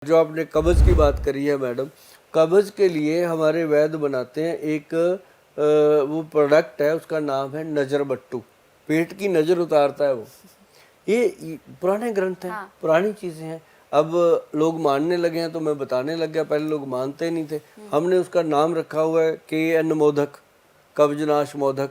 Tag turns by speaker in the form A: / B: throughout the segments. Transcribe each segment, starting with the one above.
A: जो आपने कब्ज की बात करी है मैडम, कब्ज के लिए हमारे वैद्य बनाते हैं एक वो प्रोडक्ट है, उसका नाम है नजर बट्टू। पेट की नजर उतारता है वो। ये पुराने ग्रंथ हैं, हाँ। पुरानी चीजें हैं। अब लोग मानने लगे हैं तो मैं बताने लग गया, पहले लोग मानते नहीं थे। हमने उसका नाम रखा हुआ है KN मोदक, कब्जनाश मोदक।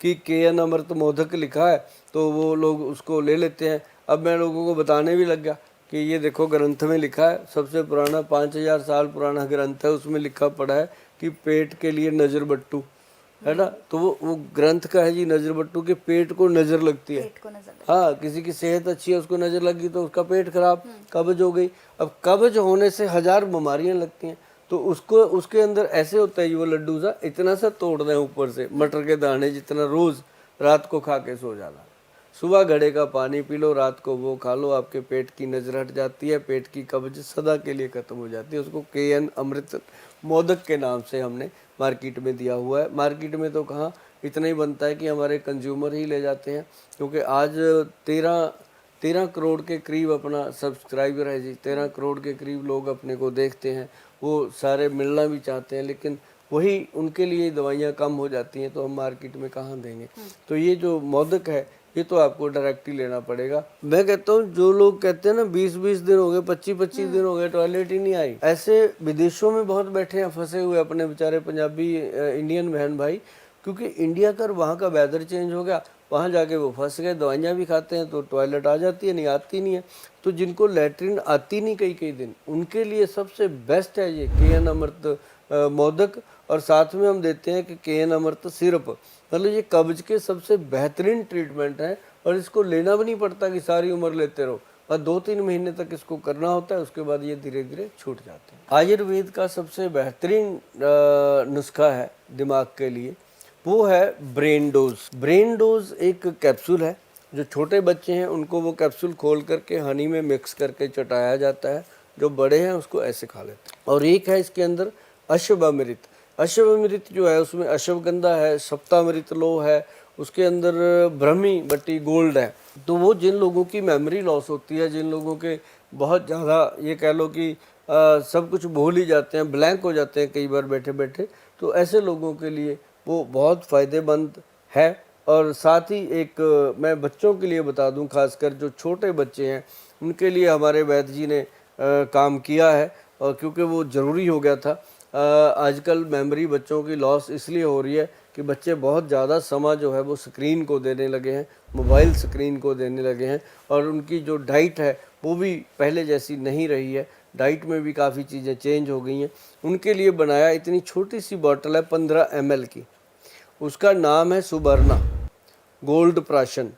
A: कि KN अमृत मोदक लिखा है तो वो लोग उसको ले लेते हैं। अब मैं लोगों को बताने भी लग गया कि ये देखो ग्रंथ में लिखा है, सबसे पुराना 5000 साल पुराना ग्रंथ है, उसमें लिखा पड़ा है कि पेट के लिए नजर बट्टू है ना। तो वो ग्रंथ का है जी, नजर बट्टू के पेट को नजर लगती है। हाँ, किसी की सेहत अच्छी है उसको नजर लगी तो उसका पेट खराब, कब्ज हो गई। अब कब्ज होने से 1000 बीमारियां लगती हैं। तो उसको उसके अंदर ऐसे होता है वो लड्डू सा, इतना सा तोड़ना है ऊपर से, मटर के दाने जितना, रोज रात को खा के सो जाना। सुबह घड़े का पानी पी लो, रात को वो खा लो, आपके पेट की नजर हट जाती है, पेट की कब्ज सदा के लिए खत्म हो जाती है। उसको KN अमृत मोदक के नाम से हमने मार्केट में दिया हुआ है। मार्केट में तो कहाँ, इतना ही बनता है कि हमारे कंज्यूमर ही ले जाते हैं, क्योंकि आज 13 करोड़ के करीब अपना सब्सक्राइबर है जी। 13 करोड़ के करीब लोग अपने को देखते हैं, वो सारे मिलना भी चाहते हैं, लेकिन वही उनके लिए दवाइयाँ कम हो जाती हैं तो हम मार्केट में कहाँ देंगे। तो ये जो मोदक है ये तो आपको डायरेक्ट ही लेना पड़ेगा। मैं कहता हूँ जो लोग कहते हैं ना 20-20 दिन हो गए, 25-25 दिन हो गए, टॉयलेट ही नहीं आई, ऐसे विदेशों में बहुत बैठे हैं फंसे हुए अपने बेचारे पंजाबी इंडियन बहन भाई। क्योंकि इंडिया का वहाँ का वेदर चेंज हो गया, वहाँ जाके वो फंस गए, दवाइयाँ भी खाते हैं तो टॉयलेट आ जाती है, नहीं आती नहीं है। तो जिनको लैट्रिन आती नहीं कई कई दिन, उनके लिए सबसे बेस्ट है ये KN अमृत मोदक। और साथ में हम देते हैं कि KN अमृत सिरप। मतलब ये कब्ज के सबसे बेहतरीन ट्रीटमेंट है, और इसको लेना भी नहीं पड़ता कि सारी उम्र लेते रहो, और 2-3 महीने तक इसको करना होता है, उसके बाद ये धीरे धीरे छूट जाते हैं। आयुर्वेद का सबसे बेहतरीन नुस्खा है दिमाग के लिए, वो है ब्रेन डोज। ब्रेन डोज एक कैप्सूल है, जो छोटे बच्चे हैं उनको वो कैप्सूल खोल करके हनी में मिक्स करके चटाया जाता है, जो बड़े हैं उसको ऐसे खा लेते हैं। और एक है इसके अंदर अश्वमृत। अश्वमृत जो है उसमें अश्वगंधा है, सप्तामृत लो है, उसके अंदर ब्रह्मी बट्टी गोल्ड है। तो वो जिन लोगों की मेमोरी लॉस होती है, जिन लोगों के बहुत ज़्यादा ये कह लो कि सब कुछ भूल ही जाते हैं, ब्लैंक हो जाते हैं कई बार बैठे बैठे, तो ऐसे लोगों के लिए वो बहुत फ़ायदेमंद है। और साथ ही एक मैं बच्चों के लिए बता दूं, खासकर जो छोटे बच्चे हैं उनके लिए हमारे वैद्य जी ने काम किया है, और क्योंकि वो ज़रूरी हो गया था। आजकल मेमोरी बच्चों की लॉस इसलिए हो रही है कि बच्चे बहुत ज़्यादा समय जो है वो स्क्रीन को देने लगे हैं, मोबाइल स्क्रीन को देने लगे हैं, और उनकी जो डाइट है वो भी पहले जैसी नहीं रही है। डाइट में भी काफ़ी चीज़ें चेंज हो गई हैं। उनके लिए बनाया इतनी छोटी सी बॉटल है 15 ml की, उसका नाम है सुबर्णा गोल्ड प्राशन।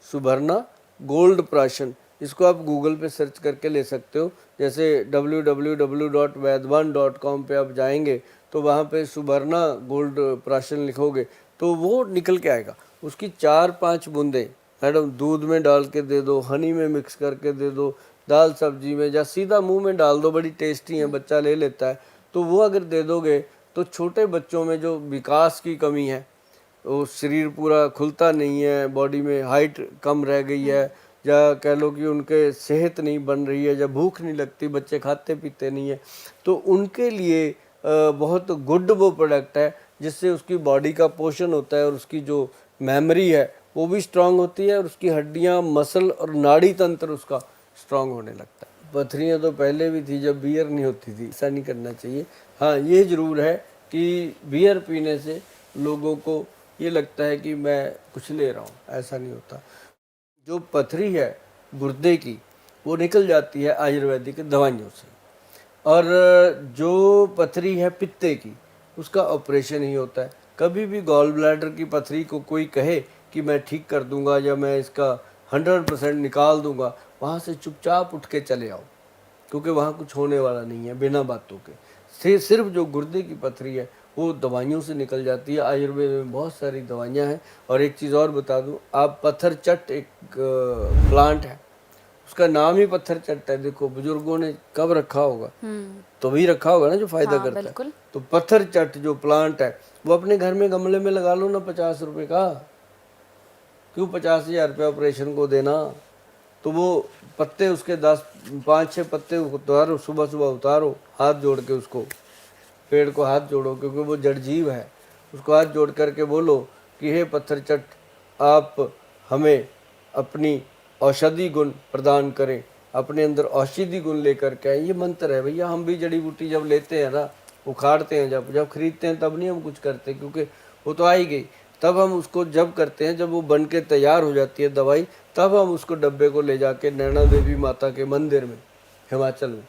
A: सुबर्णा गोल्ड प्राशन, इसको आप गूगल पे सर्च करके ले सकते हो। जैसे www.vaidwan.com पे आप जाएंगे तो वहाँ पे सुबर्णा गोल्ड प्राशन लिखोगे तो वो निकल के आएगा। उसकी 4-5 बूंदे मैडम दूध में डाल के दे दो, हनी में मिक्स करके दे दो, दाल सब्जी में, या सीधा मुंह में डाल दो, बड़ी टेस्टी है, बच्चा ले लेता है। तो वो अगर दे दोगे तो छोटे बच्चों में जो विकास की कमी है, वो शरीर पूरा खुलता नहीं है, बॉडी में हाइट कम रह गई है, या कह लो कि उनके सेहत नहीं बन रही है, या भूख नहीं लगती, बच्चे खाते पीते नहीं है, तो उनके लिए बहुत गुड वो प्रोडक्ट है, जिससे उसकी बॉडी का पोषण होता है और उसकी जो मेमोरी है वो भी स्ट्रांग होती है, और उसकी हड्डियाँ, मसल और नाड़ी तंत्र उसका स्ट्रांग होने लगता है। पथरियाँ तो पहले भी थी जब बियर नहीं होती थी, ऐसा नहीं करना चाहिए। हाँ, ये ज़रूर है कि बियर पीने से लोगों को ये लगता है कि मैं कुछ ले रहा हूँ, ऐसा नहीं होता। जो पथरी है गुर्दे की वो निकल जाती है आयुर्वेदिक दवाइयों से, और जो पथरी है पित्ते की उसका ऑपरेशन ही होता है। कभी भी गॉल ब्लैडर की पथरी को कोई कहे कि मैं ठीक कर दूंगा या मैं इसका 100% निकाल दूंगा, वहाँ से चुपचाप उठ के चले आओ, क्योंकि वहाँ कुछ होने वाला नहीं है बिना बातों के। सिर्फ जो गुर्दे की पथरी है वो दवाइयों से निकल जाती है। आयुर्वेद में बहुत सारी दवाइयाँ हैं। और एक चीज़ और बता दूँ, आप पत्थर चट एक प्लांट है, उसका नाम ही पत्थर चट है। देखो बुजुर्गों ने कब रखा होगा, तो वही रखा होगा ना जो फायदा करता है। तो पत्थर चट जो प्लांट है वो अपने घर में गमले में लगा लो ना, 50 रुपए का, क्यों 50,000 रुपया ऑपरेशन को देना। तो वो पत्ते उसके 5-6 पत्ते उतारो, सुबह सुबह उतारो, हाथ जोड़ के उसको, पेड़ को हाथ जोड़ो, क्योंकि वो जड़ जीव है। उसको हाथ जोड़ करके बोलो कि हे पत्थर चट, आप हमें अपनी औषधि गुण प्रदान करें, अपने अंदर औषधि गुण लेकर के आए। ये मंत्र है भैया। हम भी जड़ी बूटी जब लेते हैं ना, उखाड़ते हैं, जब खरीदते हैं तब नहीं हम कुछ करते, क्योंकि वो तो आ ही गई। तब हम उसको जब करते हैं, जब वो बन के तैयार हो जाती है दवाई, तब हम उसको डब्बे को ले जाके नैना देवी माता के मंदिर में, हिमाचल में,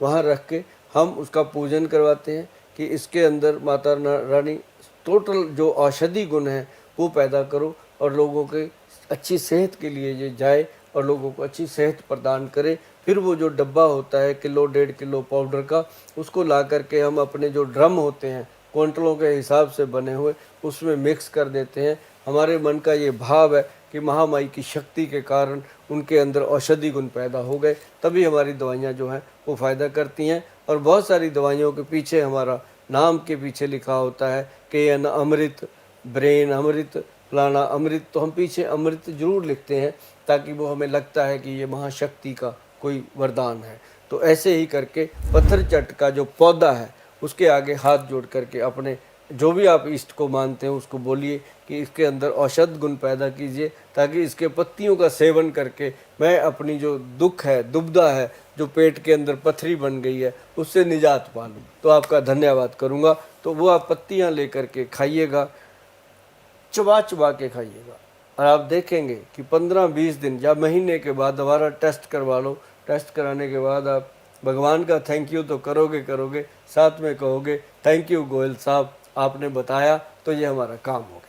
A: वहाँ रख के हम उसका पूजन करवाते हैं कि इसके अंदर माता रानी टोटल जो औषधि गुण है वो पैदा करो और लोगों के अच्छी सेहत के लिए ये जाए और लोगों को अच्छी सेहत प्रदान करे। फिर वो जो डब्बा होता है 1-1.5 किलो पाउडर का, उसको ला करके हम अपने जो ड्रम होते हैं क्विंटलों के हिसाब से बने हुए, उसमें मिक्स कर देते हैं। हमारे मन का ये भाव है कि महामाई की शक्ति के कारण उनके अंदर औषधि गुण पैदा हो गए, तभी हमारी दवाइयाँ जो हैं वो फ़ायदा करती हैं। और बहुत सारी दवाइयों के पीछे हमारा नाम के पीछे लिखा होता है कि अन अमृत, ब्रेन अमृत, फलाना अमृत, तो हम पीछे अमृत जरूर लिखते हैं ताकि वो हमें लगता है कि ये महाशक्ति का कोई वरदान है। तो ऐसे ही करके पत्थर चट का जो पौधा है उसके आगे हाथ जोड़ करके अपने जो भी आप इष्ट को मानते हैं उसको बोलिए कि इसके अंदर औषध गुण पैदा कीजिए, ताकि इसके पत्तियों का सेवन करके मैं अपनी जो दुख है, दुविधा है, जो पेट के अंदर पथरी बन गई है, उससे निजात पा लूँ। तो आपका धन्यवाद करूँगा। तो वो आप पत्तियाँ लेकर के खाइएगा, चबा चबा के खाइएगा, और आप देखेंगे कि 15-20 दिन या महीने के बाद दोबारा टेस्ट करवा लो। टेस्ट कराने के बाद आप भगवान का थैंक यू तो करोगे, साथ में कहोगे थैंक यू गोयल साहब, आपने बताया तो ये हमारा काम हो गया।